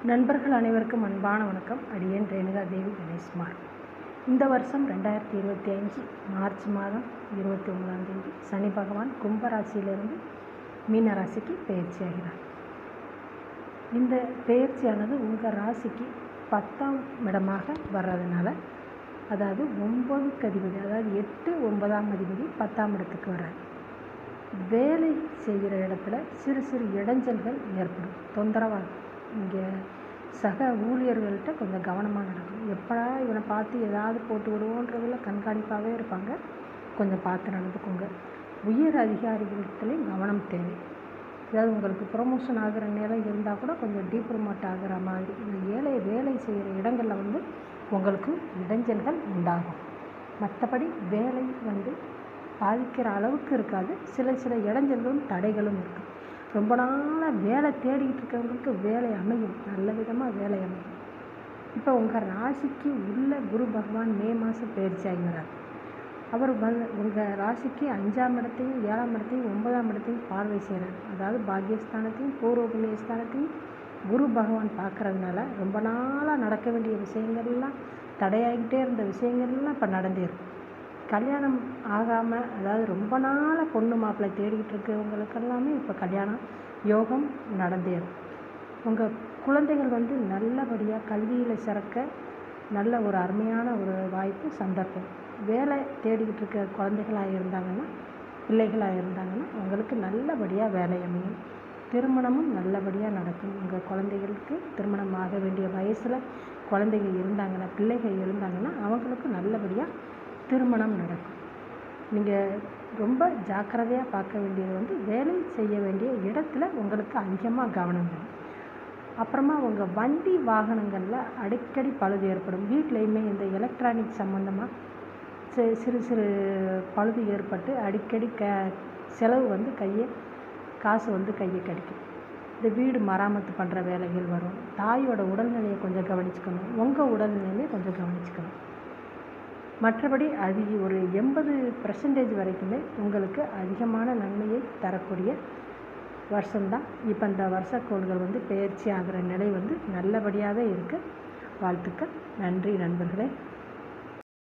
நண்பர்கள் அனைவருக்கும் அன்பான வணக்கம். அடியேன் ரேணுகா தேவி கணேஷ்குமார். இந்த வருஷம் 2025 மார்ச் மாதம் 29ஆம் தேதி சனி பகவான் கும்பராசியிலிருந்து மீன ராசிக்கு பெயர்ச்சியாகிறார். இந்த பெயர்ச்சியானது உங்கள் ராசிக்கு 10ஆம் இடமாக வர்றதுனால, அதாவது 9க்கு அதிபதி, அதாவது 8 9ஆம் அதிபதி 10ஆம் இடத்துக்கு வர்றார். வேலை செய்கிற இடத்துல சிறு சிறு இடைஞ்சல்கள் ஏற்படும், தொந்தரவாக. இங்கே சக ஊழியர்கள்ட்ட கொஞ்சம் கவனமாக நடக்கும். எப்படா இவனை பார்த்து ஏதாவது போட்டு விடுவோன்றதில் கண்காணிப்பாகவே இருப்பாங்க. கொஞ்சம் பார்த்து நடந்துக்கோங்க. உயர் அதிகாரிகளிடத்துலேயும் கவனம் தேவை. அதாவது உங்களுக்கு ப்ரொமோஷன் ஆகிற நிலை இருந்தால் கூட கொஞ்சம் டீப்ரமோட் ஆகிற மாதிரி இந்த வேலை செய்கிற இடங்களில் உங்களுக்கு இடைஞ்சல்கள் உண்டாகும். மற்றபடி வேலை பாதிக்கிற அளவுக்கு இருக்காது. சில இடைஞ்சல்களும் தடைகளும் இருக்குது. ரொம்ப நாளாக வேலை தேடிக்கிட்டு இருக்கிறவங்களுக்கு வேலை அமையும், நல்ல விதமாக வேலை அமையும். இப்போ உங்கள் ராசிக்கு உள்ள குரு பகவான் மே மாதம் பயிற்சி ஆகிறார். அவர் உங்கள் ராசிக்கு 5ஆம் இடத்தையும் 7ஆம் இடத்தையும் 9ஆம் இடத்தையும் பார்வை செய்கிறார். அதாவது பாக்கியஸ்தானத்தையும் பூர்வ புண்ணியஸ்தானத்தையும் குரு பகவான் பார்க்குறதுனால ரொம்ப நாளாக நடக்க வேண்டிய விஷயங்கள்லாம், தடையாகிட்டே இருந்த விஷயங்கள்லாம் இப்போ நடந்தேறும். கல்யாணம் ஆகாமல், அதாவது ரொம்ப நாளாக பொண்ணு மாப்பிள்ளை தேடிக்கிட்டு இருக்கிறவங்களுக்கெல்லாமே இப்போ கல்யாணம் யோகம் நடந்தேறும். உங்கள் குழந்தைகள் நல்லபடியாக கல்வியில் சிறக்க நல்ல ஒரு அருமையான ஒரு வாய்ப்பு, சந்தர்ப்பம். வேலை தேடிக்கிட்டு இருக்க குழந்தைகளாக இருந்தாங்கன்னா, பிள்ளைகளாக இருந்தாங்கன்னா உங்களுக்கு நல்லபடியாக வேலை அமையும். திருமணமும் நல்லபடியாக நடக்கும். உங்கள் குழந்தைகளுக்கு திருமணம் ஆக வேண்டிய வயசில் குழந்தைகள் இருந்தாங்கன்னா, பிள்ளைகள் இருந்தாங்கன்னா அவங்களுக்கு நல்லபடியாக திருமணம் நடக்கும். நீங்கள் ரொம்ப ஜாக்கிரதையாக பார்க்க வேண்டியது வேலை செய்ய வேண்டிய இடத்துல உங்களுக்கு அதிகமாக கவனம் வேணும். அப்புறமா உங்கள் வண்டி வாகனங்களில் அடிக்கடி பழுது ஏற்படும். வீட்லேயுமே இந்த எலக்ட்ரானிக் சம்மந்தமாக சிறு பழுது ஏற்பட்டு அடிக்கடி செலவு காசு கையை கடிக்கும். இந்த வீடு மராமத்து பண்ணுற வேலைகள் வரும். தாயோட உடல்நிலையை கொஞ்சம் கவனிச்சுக்கணும். உங்கள் உடல்நிலையை கொஞ்சம் கவனிச்சுக்கணும். மற்றபடி அது ஒரு 80% வரைக்குமே உங்களுக்கு அதிகமான நன்மையை தரக்கூடிய வருஷம்தான். இப்போ இந்த வருஷக்கோள்கள் பெயர்ச்சி ஆகிற நிலை நல்லபடியாக இருக்குது. வாழ்த்துக்கள். நன்றி நண்பர்களே.